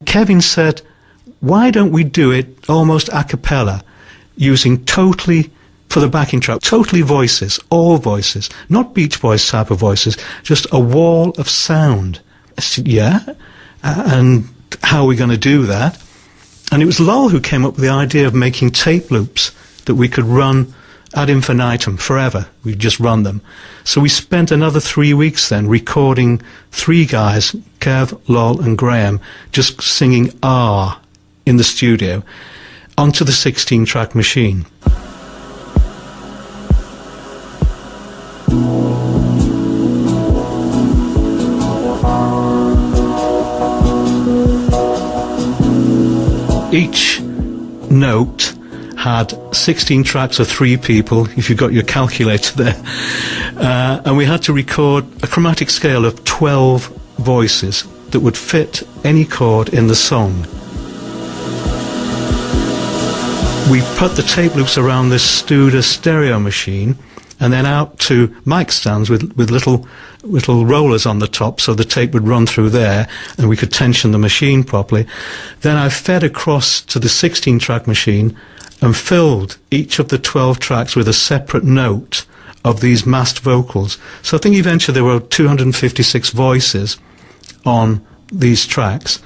Kevin said, why don't we do it almost a cappella, using totally, for the backing track, totally voices, all voices, not Beach Boys type of voices, just a wall of sound. I said, yeah, and how are we going to do that? And it was Lol who came up with the idea of making tape loops that we could run ad infinitum, forever. We'd just run them. So we spent another 3 weeks then recording 3 guys, Kev, Lol and Graham, just singing R in the studio onto the 16-track machine. Each note had 16 tracks of 3 people, if you've got your calculator there. And we had to record a chromatic scale of 12 voices that would fit any chord in the song. We put the tape loops around this Studer stereo machine and then out to mic stands with little rollers on the top, so the tape would run through there and we could tension the machine properly. Then I fed across to the 16-track machine and filled each of the 12 tracks with a separate note of these masked vocals. So I think eventually there were 256 voices on these tracks.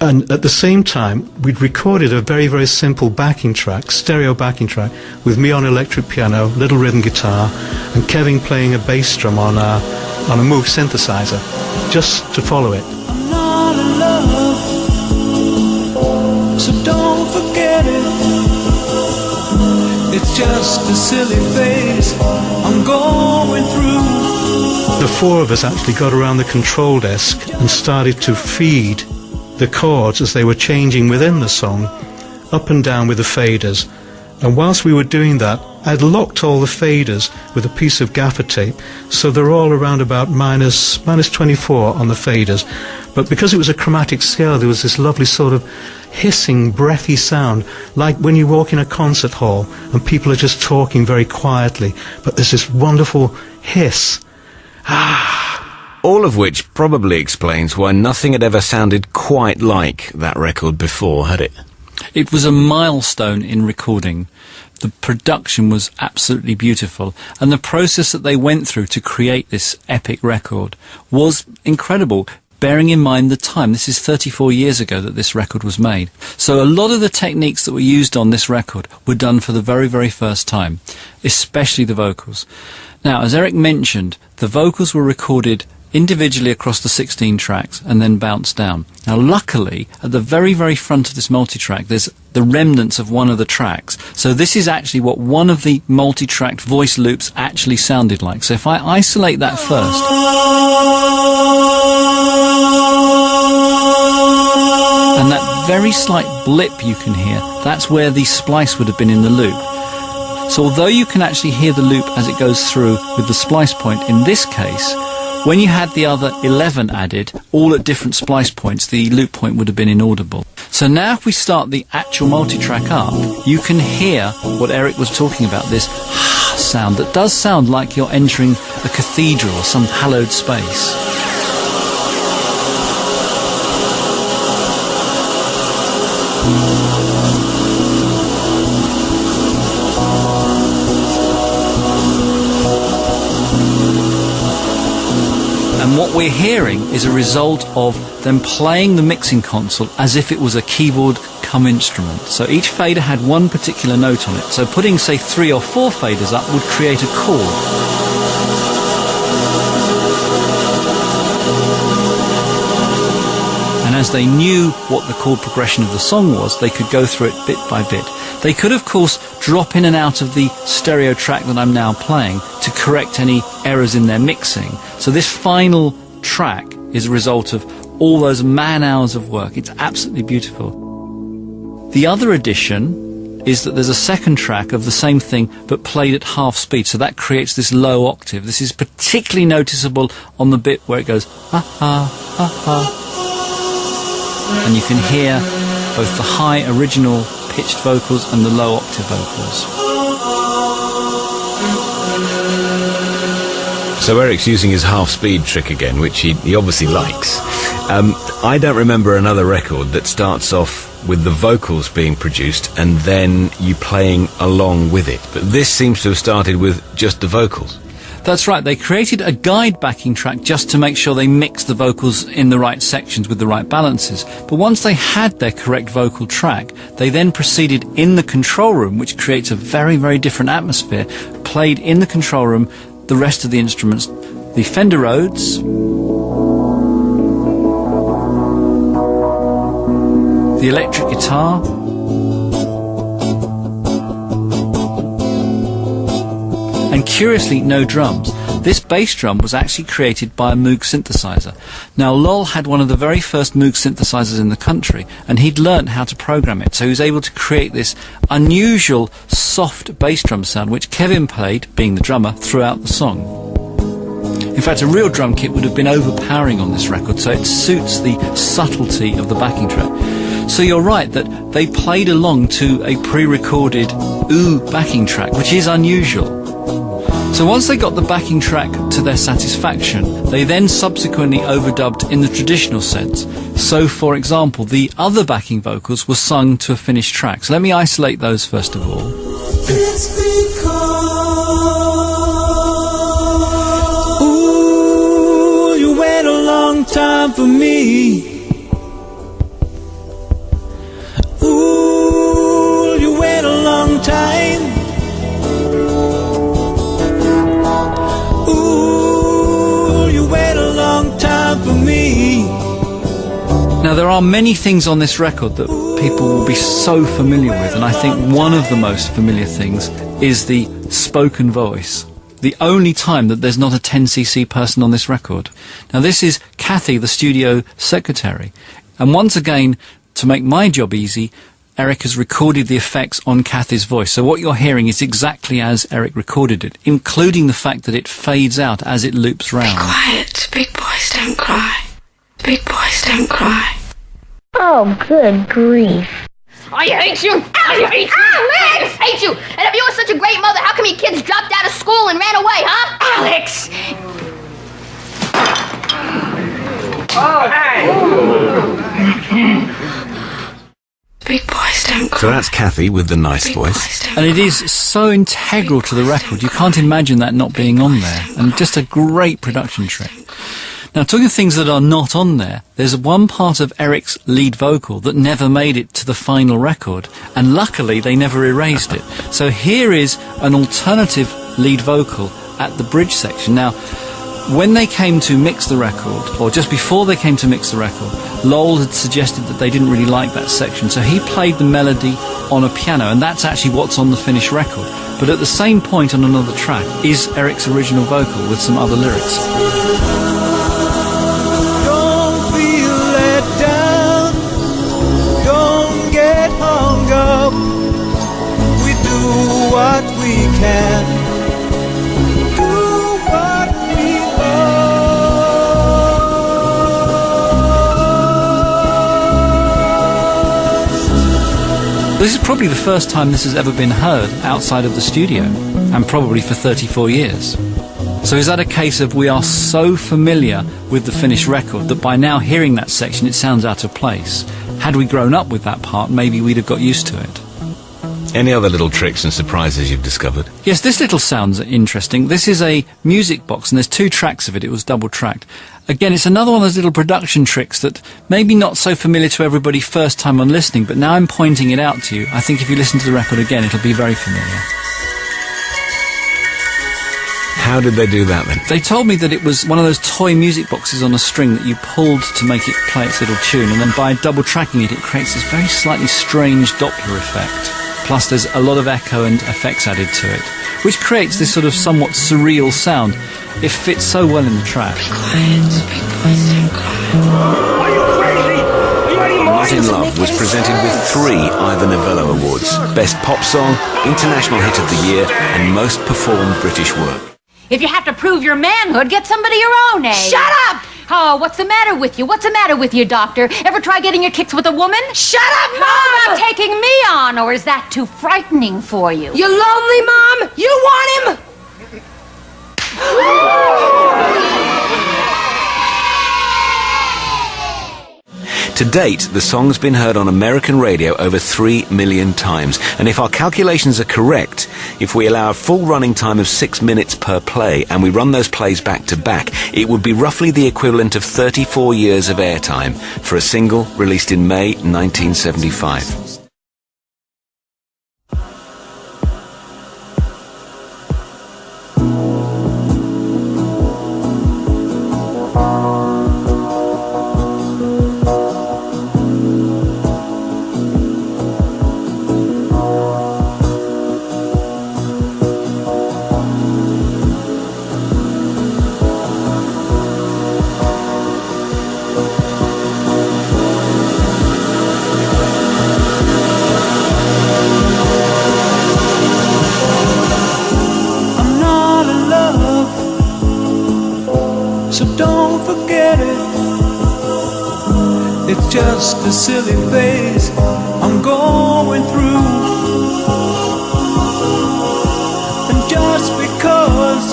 And at the same time, we'd recorded a very, very simple backing track, stereo backing track, with me on electric piano, little rhythm guitar, and Kevin playing a bass drum on a Moog synthesizer, just to follow it. I'm not in love, so don't forget it. It's just a silly phase I'm going through. The 4 of us actually got around the control desk and started to feed the chords as they were changing within the song, up and down with the faders. And whilst we were doing that, I'd locked all the faders with a piece of gaffer tape, so they're all around about minus 24 on the faders. But because it was a chromatic scale, there was this lovely sort of hissing, breathy sound, like when you walk in a concert hall and people are just talking very quietly, but there's this wonderful hiss. All of which probably explains why nothing had ever sounded quite like that record before, had it? It was a milestone in recording. The production was absolutely beautiful, and the process that they went through to create this epic record was incredible, bearing in mind the time. This is 34 years ago that this record was made. So a lot of the techniques that were used on this record were done for the very, very first time, especially the vocals. Now, as Eric mentioned, the vocals were recorded individually across the 16 tracks and then bounced down. Now luckily, at the very, very front of this multitrack, there's the remnants of one of the tracks. So this is actually what one of the multi-tracked voice loops actually sounded like. So if I isolate that first, and that very slight blip you can hear, that's where the splice would have been in the loop. So although you can actually hear the loop as it goes through with the splice point, in this case, when you had the other 11 added, all at different splice points, the loop point would have been inaudible. So now if we start the actual multitrack up, you can hear what Eric was talking about, this sound that does sound like you're entering a cathedral or some hallowed space. And what we're hearing is a result of them playing the mixing console as if it was a keyboard come instrument. So each fader had one particular note on it. So putting, say, 3 or 4 faders up would create a chord. And as they knew what the chord progression of the song was, they could go through it bit by bit. They could, of course, drop in and out of the stereo track that I'm now playing to correct any errors in their mixing. So this final track is a result of all those man-hours of work. It's absolutely beautiful. The other addition is that there's a second track of the same thing but played at half speed, so that creates this low octave. This is particularly noticeable on the bit where it goes ha-ha, ha-ha. And you can hear both the high original pitched vocals and the low octave vocals. So Eric's using his half-speed trick again, which he obviously likes. I don't remember another record that starts off with the vocals being produced and then you playing along with it. But this seems to have started with just the vocals. That's right, they created a guide backing track just to make sure they mixed the vocals in the right sections with the right balances. But once they had their correct vocal track, they then proceeded in the control room, which creates a very, very different atmosphere, played in the control room the rest of the instruments, the Fender Rhodes, the electric guitar, and curiously, no drums. This bass drum was actually created by a Moog synthesizer. Now, Lol had one of the very first Moog synthesizers in the country, and he'd learnt how to program it, so he was able to create this unusual, soft bass drum sound, which Kevin played, being the drummer, throughout the song. In fact, a real drum kit would have been overpowering on this record, so it suits the subtlety of the backing track. So you're right that they played along to a pre-recorded ooh backing track, which is unusual. So once they got the backing track to their satisfaction, they then subsequently overdubbed in the traditional sense. So, for example, the other backing vocals were sung to a finished track. So let me isolate those first of all. It's because ooh, you wait a long time for me. Ooh, you wait a long time. Ooh, you wait a long time for me. Now, there are many things on this record that people will be so familiar with, and I think one of the most familiar things is the spoken voice. The only time that there's not a 10cc person on this record. Now, this is Kathy, the studio secretary. And once again, to make my job easy, Eric has recorded the effects on Kathy's voice. So what you're hearing is exactly as Eric recorded it, including the fact that it fades out as it loops round. Be quiet. Big boys don't cry. Big boys don't cry. Oh, good grief. I hate you! I hate you! Alex! I hate you! And if you were such a great mother, how come your kids dropped out of school and ran away, huh? Alex! Oh, hey! Big boys don't cry. So that's Kathy with the nice Big voice. boys don't And it cry. is so integral to the record, you can't imagine that not being on there. And just a great production trick. Now, talking of things that are not on there, there's one part of Eric's lead vocal that never made it to the final record, and luckily they never erased it. So here is an alternative lead vocal at the bridge section. Now, when they came to mix the record, or just before they came to mix the record, Lowell had suggested that they didn't really like that section, so he played the melody on a piano, and that's actually what's on the finished record. But at the same point on another track is Eric's original vocal with some other lyrics. Don't feel let down. Don't get hung up. We do what we can. Do what we must. This is probably the first time this has ever been heard outside of the studio, and probably for 34 years. So is that a case of we are so familiar with the finished record that by now hearing that section it sounds out of place? Had we grown up with that part, maybe we'd have got used to it. Any other little tricks and surprises you've discovered? Yes, this little sounds interesting. This is a music box, and there's 2 tracks of it. It was double-tracked. Again, it's another one of those little production tricks that maybe not so familiar to everybody first time on listening, but now I'm pointing it out to you. I think if you listen to the record again, it'll be very familiar. How did they do that then? They told me that it was one of those toy music boxes on a string that you pulled to make it play its little tune, and then by double-tracking it, it creates this very slightly strange Doppler effect. Plus there's a lot of echo and effects added to it, which creates this sort of somewhat surreal sound. It fits so well in the track. Be quiet. Big boys don't cry. Not in Love was presented with 3 Ivor Novello Awards. Best Pop Song, International Hit of the Year, and Most Performed British Work. If you have to prove your manhood, get somebody your own age. Shut up! Oh, what's the matter with you? What's the matter with you, doctor? Ever try getting your kicks with a woman? Shut up, Mom! How about taking me on, or is that too frightening for you? You lonely, Mom? You want him? To date, the song's been heard on American radio over 3 million times. And if our calculations are correct, if we allow a full running time of 6 minutes per play and we run those plays back to back, it would be roughly the equivalent of 34 years of airtime for a single released in May 1975. So don't forget it. It's just a silly phase I'm going through. And just because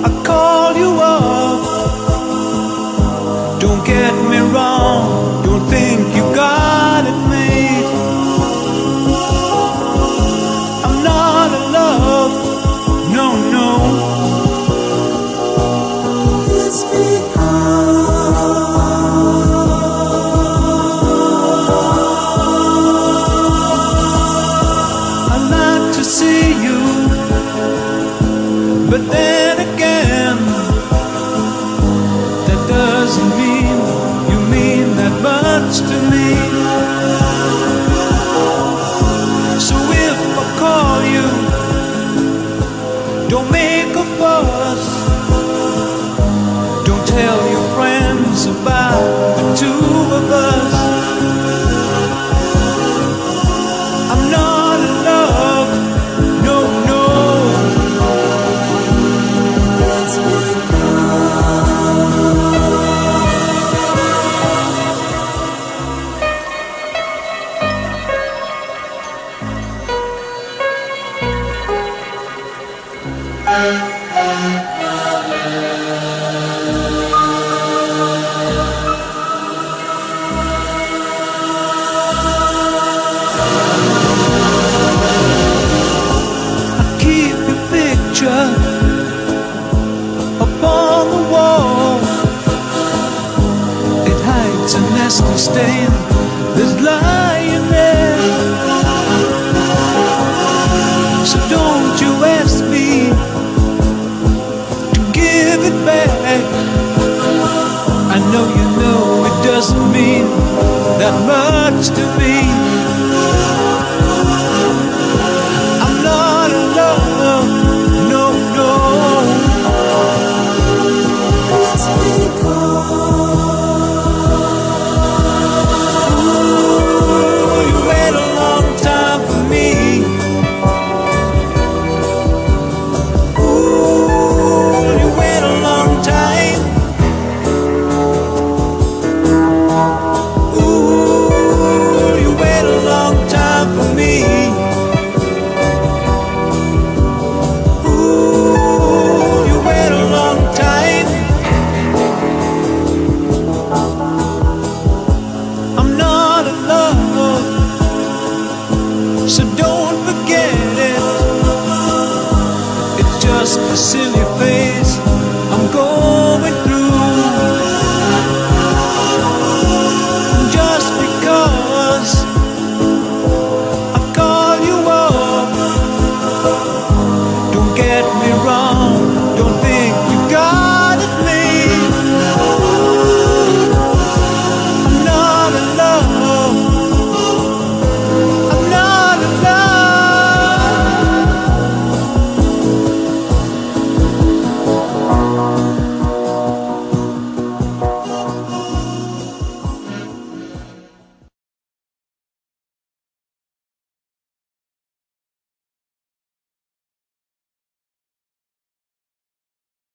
I call you up, don't get me wrong, don't think you got it made. I'm not in love, no, no. It's because I like to see you, but then again, that doesn't mean you mean that much to me. So if I call you, don't make a fuss. Tell your friends about the two of us. I'm not in love, no, no. It's upon the wall. It hides a nasty stain that's lying there. So don't you ask me to give it back. I know you know it doesn't mean that much to me. I'm not in love, no, no. It's ooh, you wait a long time for me. Ooh, you wait a long time. Ooh, you wait a long time for me. So don't forget it. It's just a silly phase I'm going through.